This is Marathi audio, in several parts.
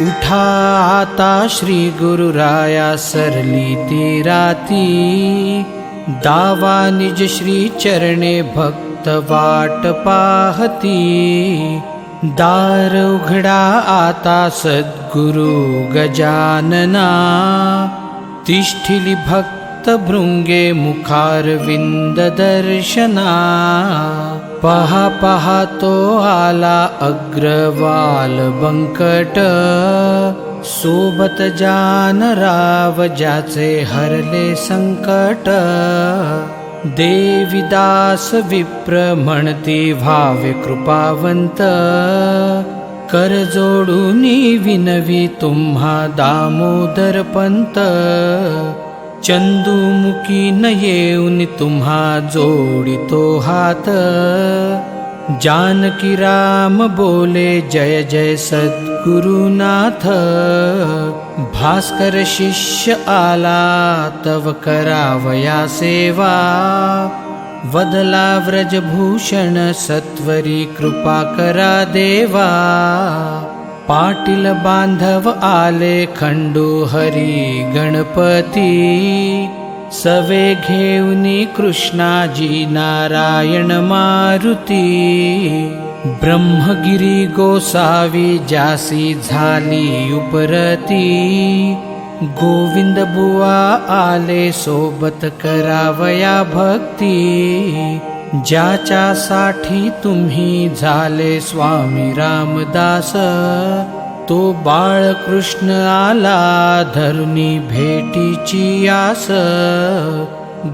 उठा आता श्री गुरुराया सरली ती राती, दावा निज श्री चरणे भक्त वाट पाहती। दार उघडा आता सद्गुरु गजानना, तिष्ठिली भक्त भृंगे मुखारविंद दर्शना। पहा पहा तो आला अग्रवाल बंकट, सोबत जानराव ज्याचे हरले संकट। देवीदास विप्र म्हणती व्हावे कृपावंत, कर जोडूनी विनवी तुम्हा दामोदर पंत। चंदुमुखी न येऊन तुम्हा जोडितो हात, जानकी राम बोले जय जय सद्गुरुनाथ। भास्कर शिष्य आला तव करावया सेवा, वदला व्रजभूषण सत्वरी कृपा करा देवा। पाटील बांधव आले खंडू हरी गणपती, सवे घेऊनी कृष्णाजी नारायण मारुती। ब्रह्मगिरी गोसावी जासी झाली उपरती, गोविंद बुवा आले सोबत करावया भक्ती। ज्याच्यासाठी तुम्ही झाले स्वामी रामदास, तो बाळकृष्ण आला धरुनी भेटीची आस।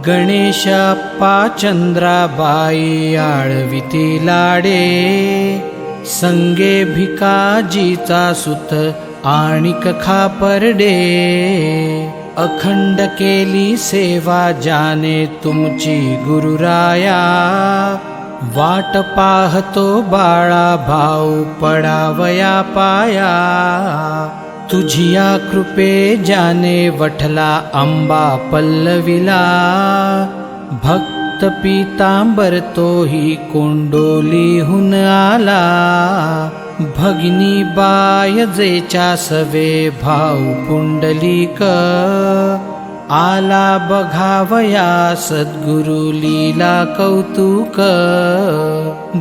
गणेशप्पा चंद्राबाई आळविती लाडे, संगे भिकाजीचा सुत आणिक खापर्डे। अखंड केली सेवा जाने तुमची गुरुराया, वाट पाहतो बाळा भाऊ पडावया पाया। तुझिया कृपे जाने वठला आंबा पल्लविला, भक्त पीतांबर तोही कोंडोलीहून आला। भगिनी बाय जेच्या सवे भाऊ पुंडलिक, आला बघावया सद्गुरु लीला कौतुक।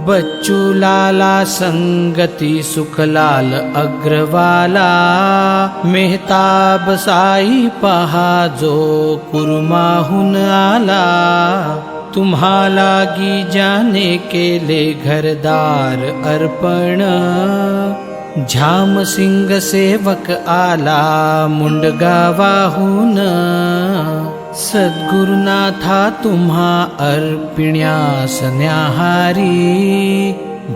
बच्चू लाला संगती सुखलाल अग्रवाला, मेहताब साई पहा जो कुर्माहून आला। तुम्हाला गी जाने केले घरदार अर्पण, झामसिंग सेवक आला मुंडगावाहून। सद्गुरुनाथा तुम्हा अर्पिण्यास न्याहारी,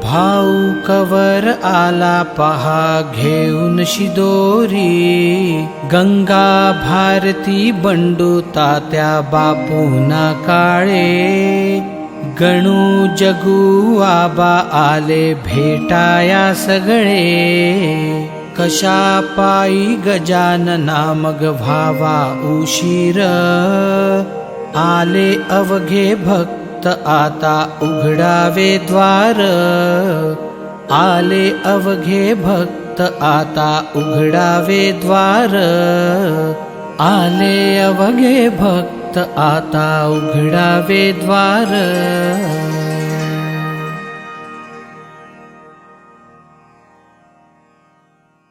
भाऊ कवर आला पहा घेऊन शिदोरी। गंगा भारती बंडू तात्या बापूना काळे, गणू जगू आबा आले भेटाया सगळे। कशा पायी गजानना मग व्हावा उशीर, आले अवघे भक्त आता उघडावे द्वार। आले अवघे भक्त आता उघडावे द्वार, आले अवघे भक्त आता उघडावे द्वार।